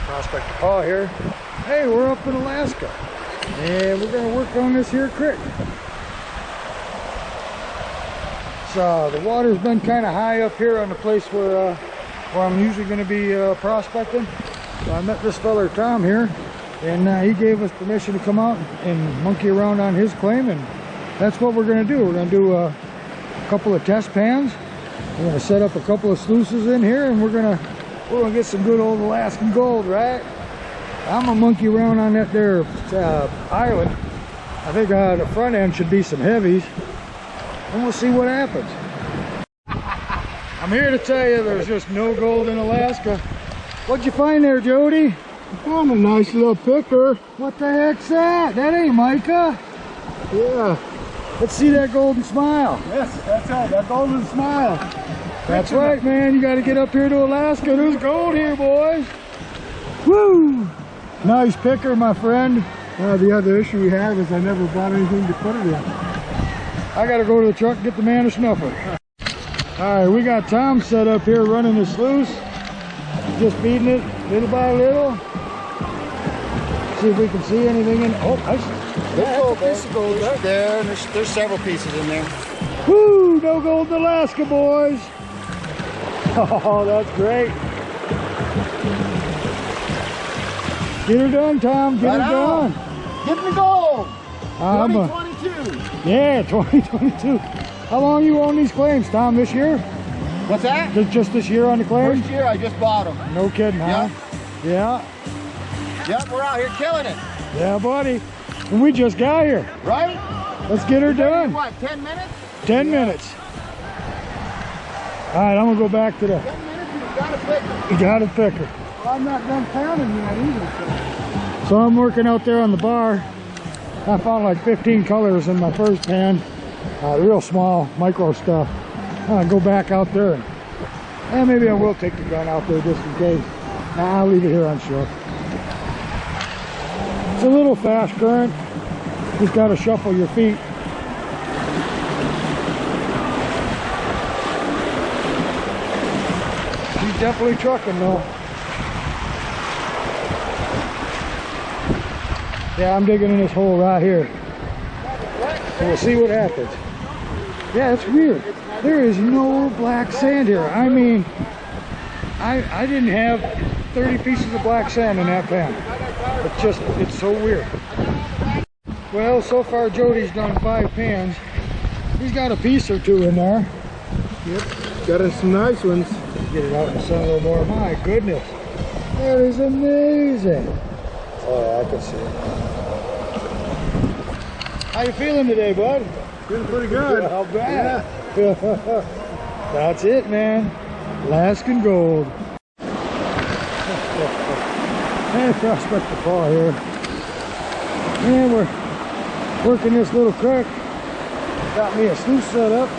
Prospector Paul here. Hey, we're up in Alaska, and we're going to work on this here creek. So the water's been kind of high up here on the place where I'm usually going to be prospecting. So I met this feller Tom here, and he gave us permission to come out and monkey around on his claim, and that's what we're going to do. We're going to do a couple of test pans. We're going to set up a couple of sluices in here, and we're going to get some good old Alaskan gold, right? I'm gonna monkey around on that there island. I think the front end should be some heavies, and we'll see what happens. I'm here to tell you there's just no gold in Alaska. What'd you find there, Jody? I found a nice little picker. What the heck's that? That ain't mica. Yeah. Let's see that golden smile. Yes, that's right, that golden smile. That's right, man. You got to get up here to Alaska. There's gold here, boys. Woo! Nice picker, my friend. The other issue we have is I never bought anything to put it in. I got to go to the truck and get the man a snuffer. All right, we got Tom set up here running the sluice. Just feeding it little by little. See if we can see anything in. Oh, I see. There's a gold right there. There's several pieces in there. Woo! No gold in Alaska, boys. Oh, that's great. Get her done, Tom. Get her done. Get the gold. 2022. Yeah, 2022. How long you own these claims, Tom? This year? What's that? Just this year on the claims? First year, I just bought them. No kidding, huh? Yeah. Yep, we're out here killing it. Yeah, buddy. And we just got here. Right? Let's get her done. What, 10 minutes? 10 minutes. All right, I'm going to go back to the... 10 minutes, you got a picker. You got a picker. Well, I'm not done pounding yet either. So I'm working out there on the bar. I found like 15 colors in my first pan. Real small, micro stuff. I'll go back out there and maybe I will take the gun out there just in case. Nah, I'll leave it here on shore. It's a little fast current. Just got to shuffle your feet. She's definitely trucking though. Yeah, I'm digging in this hole right here. So we'll see what happens. Yeah, it's weird. There is no black sand here. I mean, I didn't have 30 pieces of black sand in that pan. It's so weird. Well, so far Jody's done 5 pans. He's got a piece or 2 in there. Yep, got us some nice ones. Get it out in the sun a little more. My goodness. That is amazing. Oh, I can see it. How you feeling today, bud? Feeling pretty good. How bad? Yeah. That's it, man. Alaskan gold. And Prospector Paul here. And we're working this little creek. Got me a sluice set up.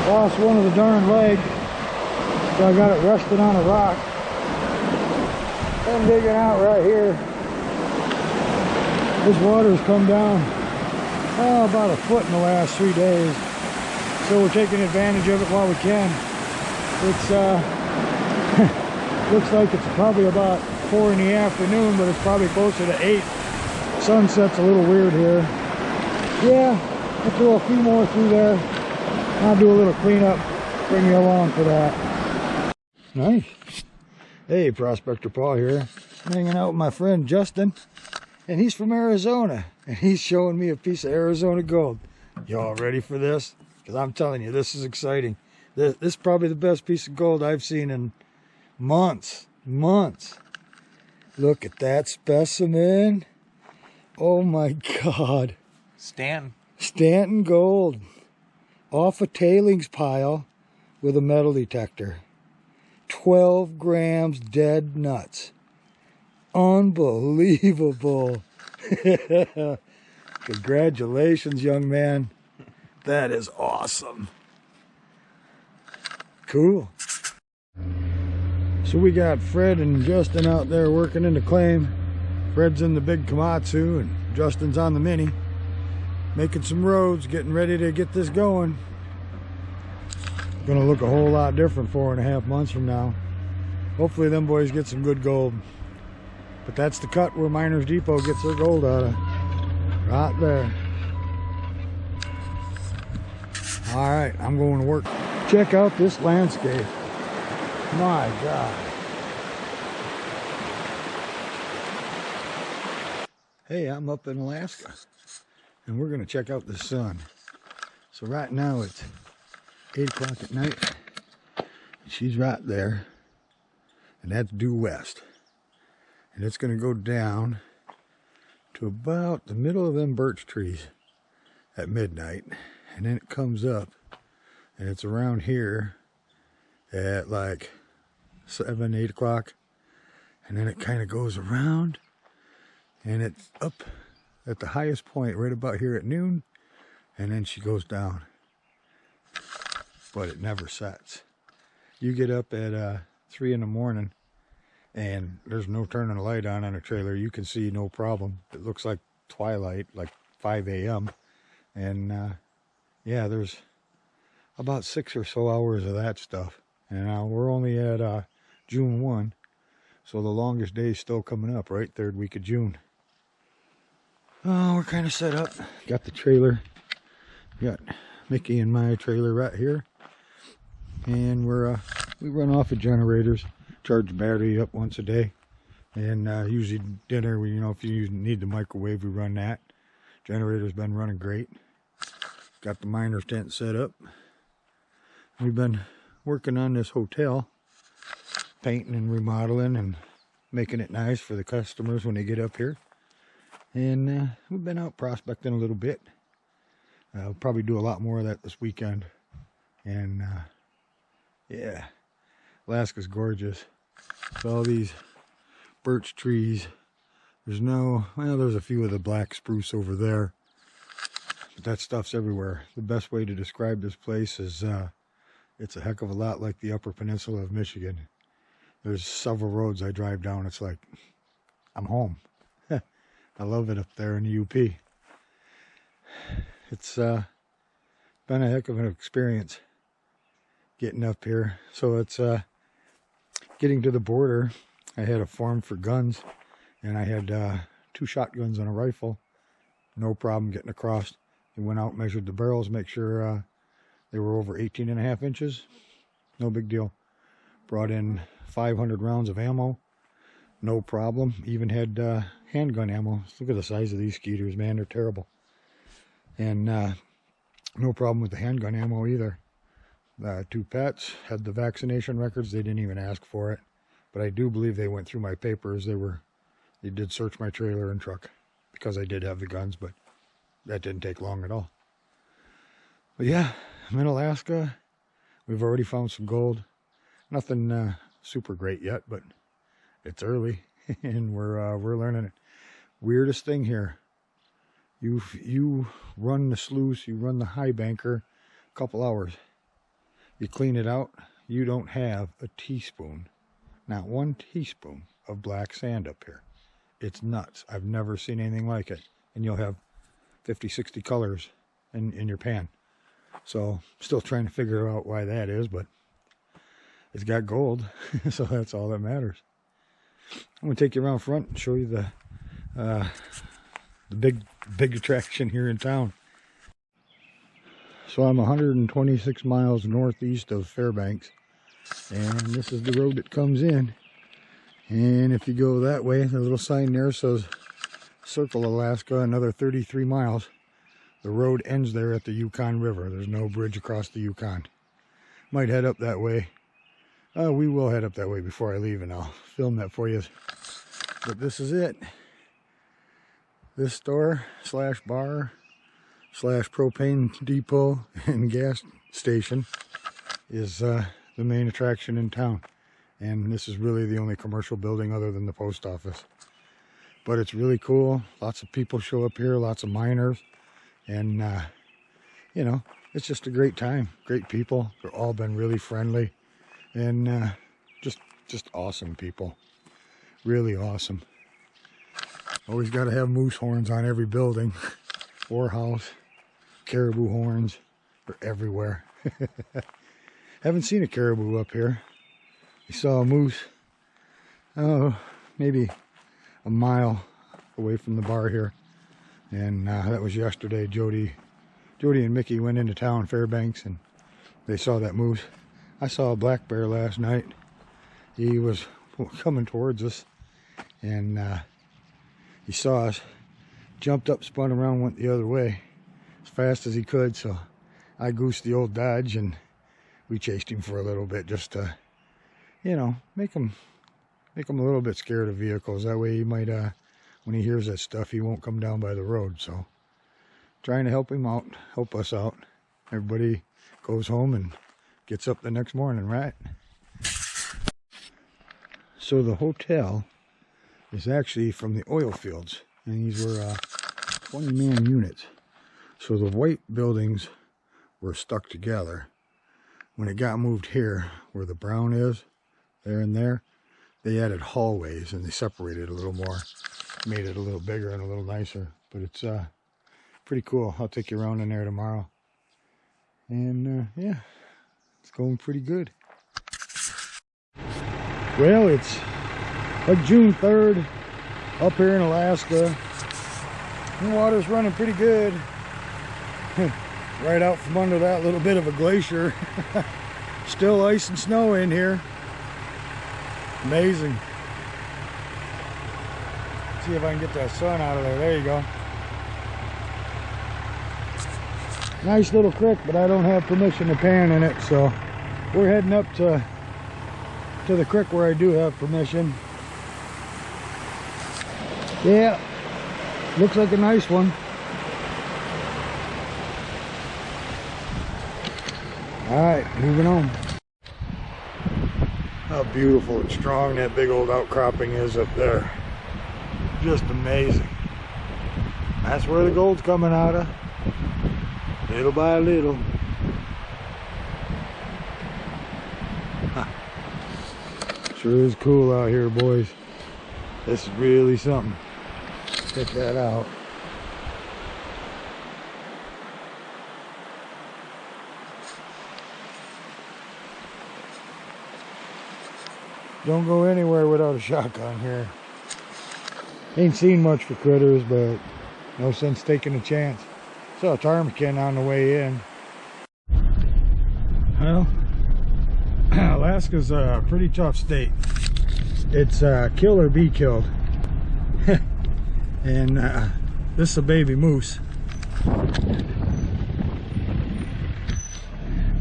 Lost one of the darn legs, so I got it resting on a rock. I'm digging out right here. This water's come down about a foot in the last 3 days, so we're taking advantage of it while we can. It's looks like it's probably about 4 in the afternoon, but it's probably closer to 8. Sunset's a little weird here. Yeah, I'll throw a few more through there. I'll do a little cleanup, bring you along for that. Nice. Hey, Prospector Paul here. I'm hanging out with my friend Justin, and he's from Arizona, and he's showing me a piece of Arizona gold. Y'all ready for this? Because I'm telling you, this is exciting. This is probably the best piece of gold I've seen in months. Look at that specimen. Oh my God. Stanton gold. Off a tailings pile with a metal detector. 12 grams dead nuts. Unbelievable. Congratulations, young man. That is awesome. Cool. So we got Fred and Justin out there working in the claim. Fred's in the big Komatsu and Justin's on the Mini. Making some roads, getting ready to get this going. Gonna look a whole lot different 4.5 months from now. Hopefully them boys get some good gold. But that's the cut where Miners Depot gets their gold out of. Right there. Alright, I'm going to work. Check out this landscape. My God. Hey, I'm up in Alaska. And we're going to check out the sun. So right now it's 8 o'clock at night. She's right there. And that's due west. And it's going to go down to about the middle of them birch trees at midnight. And then it comes up. And it's around here at like 7, 8 o'clock. And then it kind of goes around. And it's up at the highest point right about here at noon. And then she goes down. But it never sets. You get up at 3 in the morning and there's no turning a light on a trailer. You can see no problem. It looks like twilight, like 5 a.m. And yeah, there's about 6 or so hours of that stuff. And now we're only at June 1. So the longest day is still coming up, right? 3rd week of June. Oh, we're kind of set up. Got the trailer. Got Mickey and my trailer right here. And we run off of generators. Charge the battery up once a day. And usually dinner, you know, if you need the microwave, we run that. Generator's been running great. Got the miner's tent set up. We've been working on this hotel. Painting and remodeling and making it nice for the customers when they get up here. And we've been out prospecting a little bit. I'll probably do a lot more of that this weekend. And yeah, Alaska's gorgeous. With all these birch trees. There's there's a few of the black spruce over there. But that stuff's everywhere. The best way to describe this place is it's a heck of a lot like the Upper Peninsula of Michigan. There's several roads I drive down. It's like, I'm home. I love it up there in the UP. It's been a heck of an experience getting up here. So it's getting to the border. I had a farm for guns, and I had 2 shotguns and a rifle. No problem getting across. We went out, measured the barrels, make sure they were over 18.5 inches. No big deal. Brought in 500 rounds of ammo. No problem. Even had handgun ammo. Look at the size of these skeeters, man. They're terrible. And no problem with the handgun ammo either. 2 pets had the vaccination records. They didn't even ask for it. But I do believe they went through my papers. They did search my trailer and truck because I did have the guns, but that didn't take long at all. But yeah, I'm in Alaska. We've already found some gold. Nothing super great yet, but it's early and we're learning it. Weirdest thing here. You run the sluice, you run the high banker a couple hours. You clean it out, you don't have a teaspoon, not 1 teaspoon of black sand up here. It's nuts. I've never seen anything like it. And you'll have 50, 60 colors in your pan. So, still trying to figure out why that is, but it's got gold, so that's all that matters. I'm going to take you around front and show you the big attraction here in town. So I'm 126 miles northeast of Fairbanks, and this is the road that comes in. And if you go that way, the little sign there says Circle Alaska, another 33 miles. The road ends there at the Yukon River. There's no bridge across the Yukon. Might head up that way. We will head up that way before I leave, and I'll film that for you. But this is it. This store slash bar slash propane depot and gas station is the main attraction in town. And this is really the only commercial building other than the post office. But it's really cool. Lots of people show up here, lots of miners. And, you know, it's just a great time. Great people. They've all been really friendly. And just awesome people. Really awesome. Always got to have moose horns on every building or house. Caribou horns. They're everywhere. Haven't seen a caribou up here. I saw a moose oh, maybe a mile away from the bar here. And that was yesterday. Jody and Mickey went into town, Fairbanks, and they saw that moose. I saw a black bear last night. He was coming towards us, and he saw us, jumped up, spun around, went the other way as fast as he could. So I goosed the old Dodge, and we chased him for a little bit, just to, you know, make him a little bit scared of vehicles. That way he might, when he hears that stuff, he won't come down by the road. So trying to help him out, help us out. Everybody goes home and gets up the next morning, right? So the hotel is actually from the oil fields, and these were 20-man units. So the white buildings were stuck together. When it got moved here, where the brown is, there and there, they added hallways and they separated a little more, made it a little bigger and a little nicer. But it's pretty cool. I'll take you around in there tomorrow. And yeah, it's going pretty good. Well, it's like June 3rd up here in Alaska. The water's running pretty good. Right out from under that little bit of a glacier. Still ice and snow in here. Amazing. See if I can get that sun out of there. There you go. Nice little creek, but I don't have permission to pan in it, so we're heading up to the creek where I do have permission. Yeah, looks like a nice one. All right, moving on. How beautiful and strong that big old outcropping is up there. Just amazing. That's where the gold's coming out of. Little by little. Huh. Sure is cool out here, boys. This is really something. Check that out. Don't go anywhere without a shotgun here. Ain't seen much for critters, but no sense taking a chance. Saw a ptarmigan on the way in. Well, Alaska's a pretty tough state. It's kill or be killed. And this is a baby moose.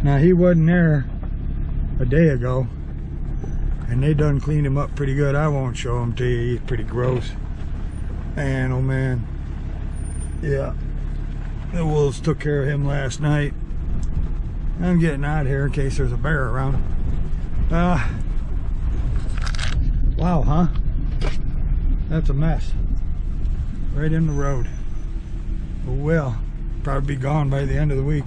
Now he wasn't there a day ago, and they done cleaned him up pretty good. I won't show him to you. He's pretty gross. And oh man, yeah, the wolves took care of him last night. I'm getting out of here in case there's a bear around. Wow, huh? That's a mess. Right in the road. Oh well, probably be gone by the end of the week.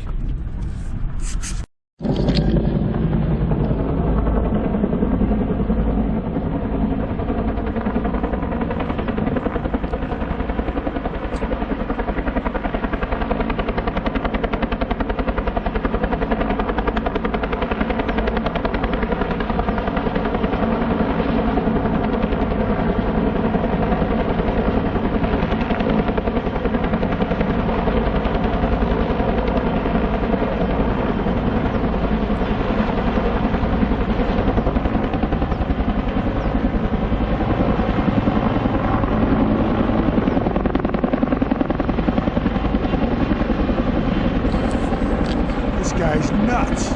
Guy's nuts.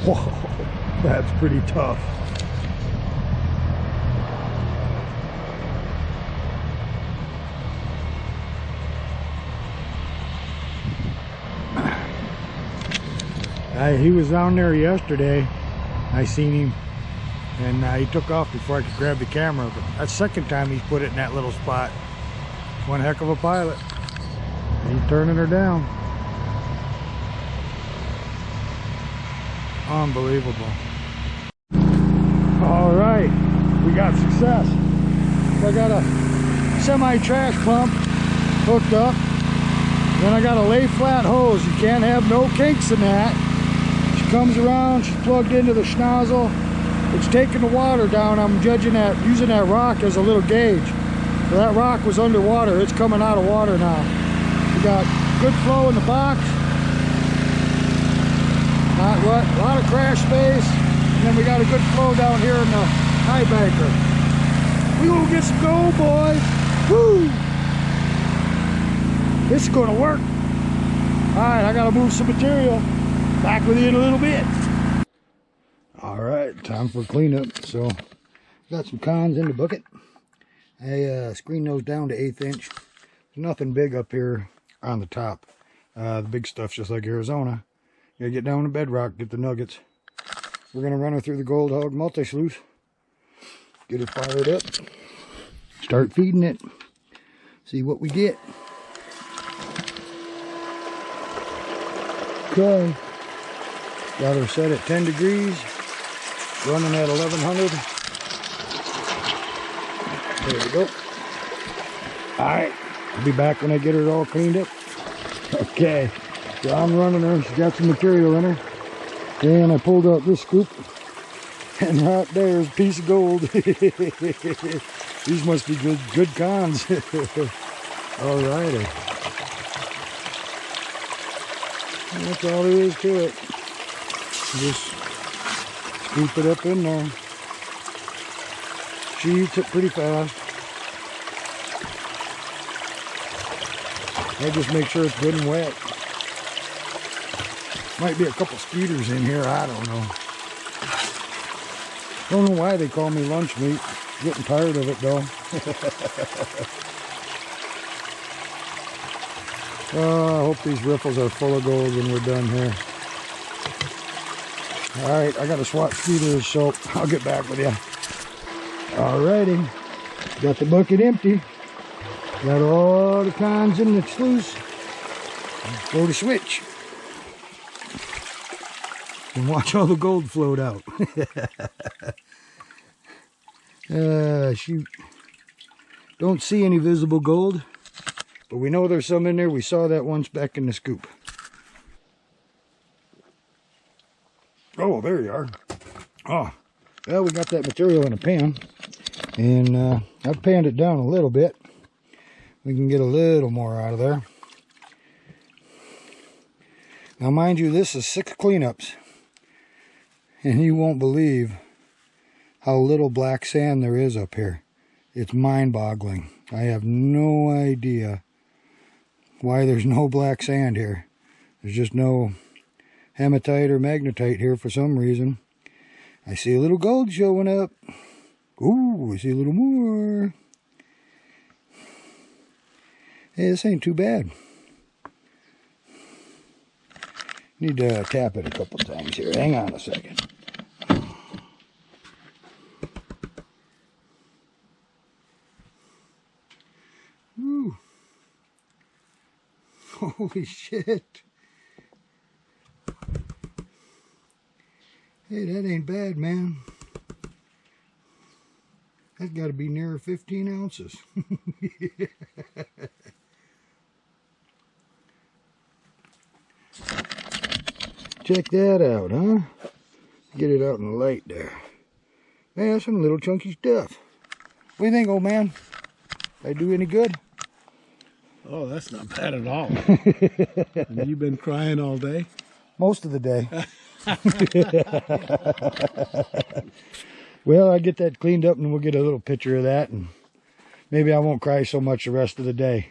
Whoa, that's pretty tough. He was down there yesterday. I seen him, and he took off before I could grab the camera. But that's the second time he's put it in that little spot. One heck of a pilot. He's turning her down. Unbelievable. All right, we got success. So I got a semi-trash pump hooked up. Then I got a lay flat hose. You can't have no kinks in that. She comes around, she's plugged into the schnozzle. It's taking the water down. I'm judging that, using that rock as a little gauge. So that rock was underwater. It's coming out of water now. We got good flow in the box. Not what, a lot of crash space. And then we got a good flow down here in the high banker. We gonna get some gold, boys. Woo! This is gonna work. All right, I gotta move some material. Back with you in a little bit. All right, time for cleanup. So, got some cons in the bucket. I screened those down to 1/8 inch. There's nothing big up here on the top. The big stuff's just like Arizona. You gotta get down to bedrock, get the nuggets. We're gonna run her through the Gold Hog multi-sluice. Get her fired up. Start feeding it. See what we get. Okay. Got her set at 10 degrees. Running at 1100. There we go. Alright. I'll be back when I get her all cleaned up. Okay. So I'm running her. She's got some material in her. And I pulled out this scoop. And right there is a piece of gold. These must be good cons. Alrighty. That's all there is to it. Just scoop it up in there. She eats it pretty fast. I just make sure it's good and wet. Might be a couple skeeters in here, I don't know. Don't know why they call me lunch meat. Getting tired of it though. Oh, I hope these riffles are full of gold when we're done here. Alright, I gotta swap skeeters, so I'll get back with you. Alrighty. Got the bucket empty. Got all the cons in the sluice. Throw the switch. And watch all the gold float out. Shoot. Don't see any visible gold. But we know there's some in there. We saw that once back in the scoop. Oh, there you are. Oh, well, we got that material in a pan. And I've panned it down a little bit. We can get a little more out of there. Now, mind you, this is 6 cleanups. And you won't believe how little black sand there is up here. It's mind-boggling. I have no idea why there's no black sand here. There's just no hematite or magnetite here for some reason. I see a little gold showing up. Ooh, I see a little more. Hey, this ain't too bad. Need to tap it a couple times here. Hang on a second. Ooh. Holy shit. Hey, that ain't bad, man. That's got to be near 15 ounces. Check that out, huh? Get it out in the light there. Man, that's some little chunky stuff. What do you think, old man? Did I do any good? Oh, that's not bad at all. And you've been crying all day? Most of the day. Well, I get that cleaned up and we'll get a little picture of that, and maybe I won't cry so much the rest of the day.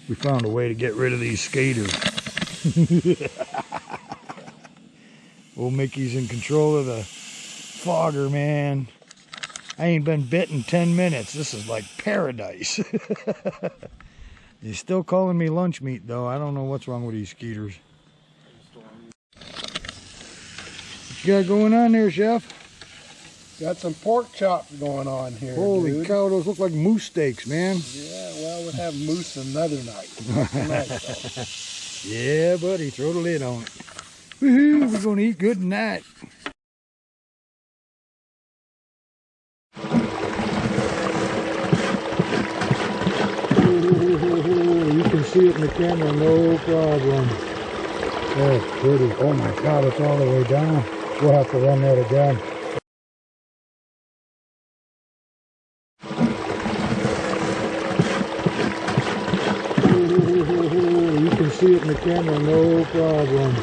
We found a way to get rid of these skaters. Old Mickey's in control of the fogger, man. I ain't been bit in 10 minutes. This is like paradise. He's still calling me lunch meat, though. I don't know what's wrong with these skeeters. What you got going on there, Chef? Got some pork chops going on here. Holy dude. cow, those look like moose steaks, man. Yeah, well, we'll have moose another night. Tonight, though. Yeah, buddy, throw the lid on it. Woohoo, we're gonna eat good tonight. You can see it in the camera, no problem. That's pretty. Oh my God, it's all the way down. We'll have to run that again. You can see it in the camera, no problem.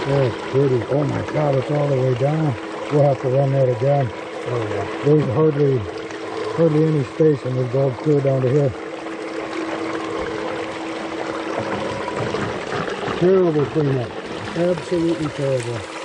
That's pretty. Oh my God, it's all the way down. We'll have to run that again. Oh yeah. There's hardly any space and the dog's clear down to here. Terrible cleanup. Absolutely terrible.